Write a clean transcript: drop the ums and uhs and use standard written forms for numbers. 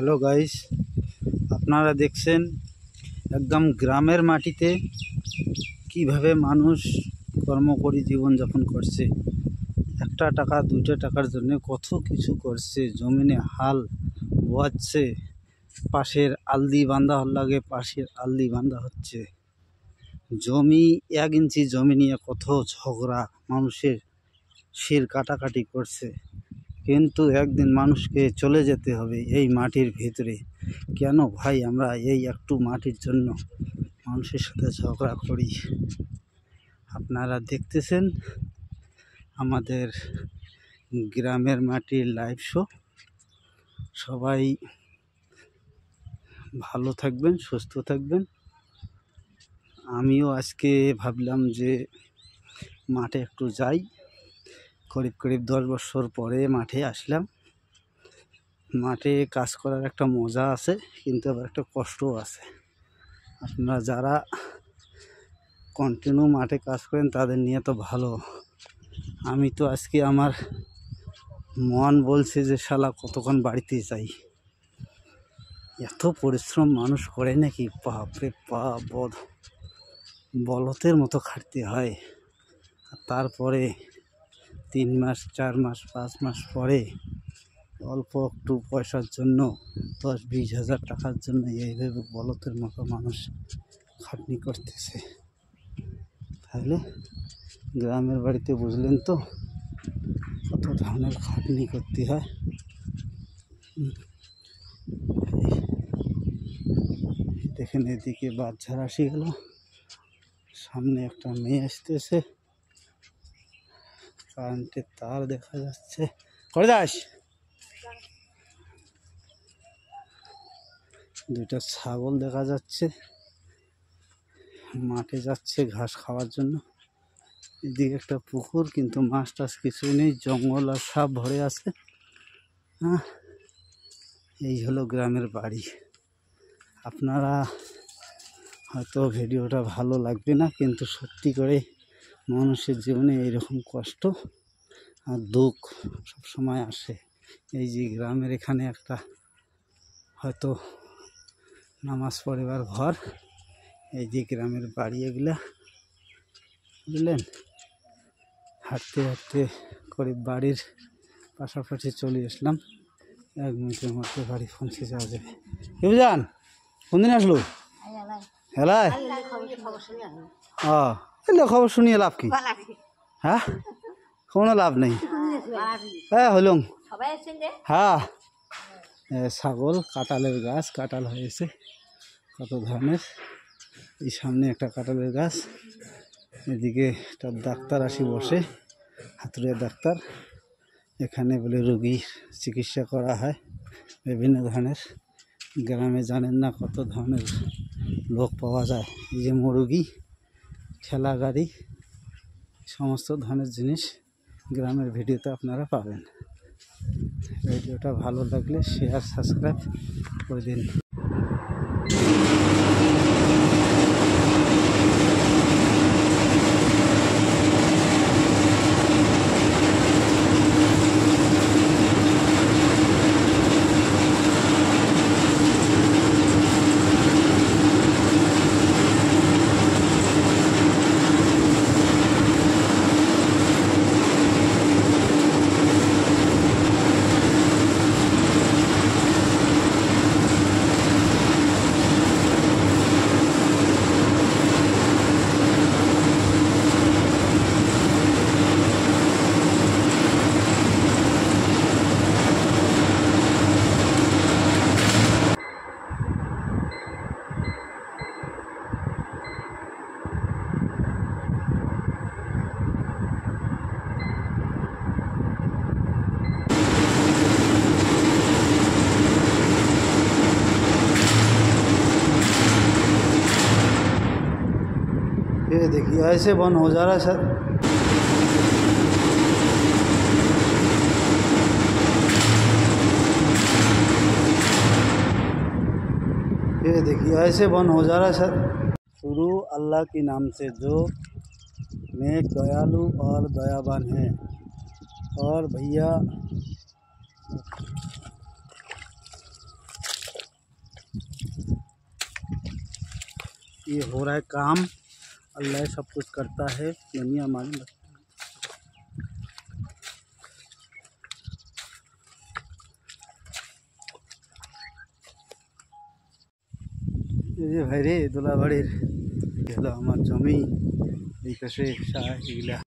Hello guys, আপনারা দেখছেন একদম গ্রামের মাটিতে কিভাবে মানুষ কর্ম করে জীবনযাপন করছে। একটা টাকা দুইটা টাকার জন্য কত কিছু করছে। জমিনে হাল বোয়াচ্ছে, পাশের আলদি বান্ধা লাগে, পাশের আলদি বান্ধা হচ্ছে। জমি 1 ইঞ্চি জমি নিয়ে কত ঝগড়া, মানুষের শির কাটাকাটি করছে। কিন্তু একদিন মানুষকে চলে যেতে হবে এই মাটির ভিতরে। কেন ভাই আমরা এই একটু মাটির জন্য মানুষের সাথে ঝগড়া করি? আপনারা দেখতেছেন আমাদের গ্রামের মাটির লাইভ শো। সবাই ভালো থাকবেন, সুস্থ থাকবেন। আমিও আজকে ভাবলাম যে মাঠে একটু যাই। করিব 10 বছর পরে মাঠে আসলাম। মাঠে কাজ করার একটা মজা আছে, কিন্তু আবার একটা কষ্টও আছে। আপনারা যারা কন্টিনিউ মাঠে কাজ করেন তাদের নিয়ে তো ভালো। আমি তো আজকে আমার মন বলছে যে শালা কতক্ষণ বাড়িতে যাই। এত পরিশ্রম মানুষ করে নাকি? বাপরে বাপ, বলতের মতো খাটতে হয়। তারপরে 3 মাস 4 মাস 5 মাস পরে অল্প একটু পয়সার জন্য 10-20 হাজার টাকার জন্য এইভাবে বলতের মতো মানুষ খাটনি করতেছে। তাহলে গ্রামের বাড়িতে বুঝলেন তো কত ধরনের খাটনি করতে হয়। দেখেন এদিকে বাচ্চার আসি গেল, সামনে একটা মেয়ে আসতেছে, কারেন্টের তার দেখা যাচ্ছে। করে দাস, দুইটা ছাগল দেখা যাচ্ছে, মাঠে যাচ্ছে ঘাস খাওয়ার জন্য। এদিকে একটা পুকুর, কিন্তু মাছ টাছ কিছুই নেই, জঙ্গল আর সাপ ভরে আছে। এই হলো গ্রামের বাড়ি। আপনারা হয়তো ভিডিওটা ভালো লাগবে না, কিন্তু সত্যি করে মানুষের জীবনে এইরকম কষ্ট আর দুঃখ সবসময় আসে। এই যে গ্রামের এখানে একটা হয়তো নামাজ পড়িবার ঘর, এই যে গ্রামের বাড়ি এগুলা, বুঝলেন। হাঁটতে হাঁটতে করে বাড়ির পাশাপাশি চলে আসলাম। 1 মিনিটের মধ্যে বাড়ি পৌঁছে যাওয়া যাবে। কেউ যান, কোনদিন আসলো? হেলায় এলে খবর শুনিয়ে লাভ কি? হ্যাঁ, কোনো লাভ নেই। হ্যাঁ হলুম। হ্যাঁ, ছাগল, কাঁঠালের গাছ, কাঁঠাল হয়েছে কত ধরনের। এই সামনে একটা কাঁঠালের গাছ, এদিকে একটা ডাক্তার আসি বসে, হাতুড়িয়া ডাক্তার। এখানে বলে রোগীর চিকিৎসা করা হয় বিভিন্ন ধরনের। গ্রামে জানেন না কত ধরনের লোক পাওয়া যায়। এই যে মুরগি, ঠেলা গাড়ি, সমস্ত ধরনের জিনিস গ্রামের ভিডিওতে আপনারা পাবেন। ভিডিওটা ভালো লাগলে শেয়ার সাবস্ক্রাইব করে দিন। ये देखिए ऐसे बंद हो जा रहा है सर। ये देखिए ऐसे बंद हो जा रहा है सर। शुरू अल्लाह के नाम से, जो नेक, दयालु और दयावान है। और भैया ये हो रहा है काम। अल्लाह सब कुछ करता है, दुनिया मालूम। এই যে ভাই রে দোলাবাড়ির গেল আমার জমি এই পাশে এগুলা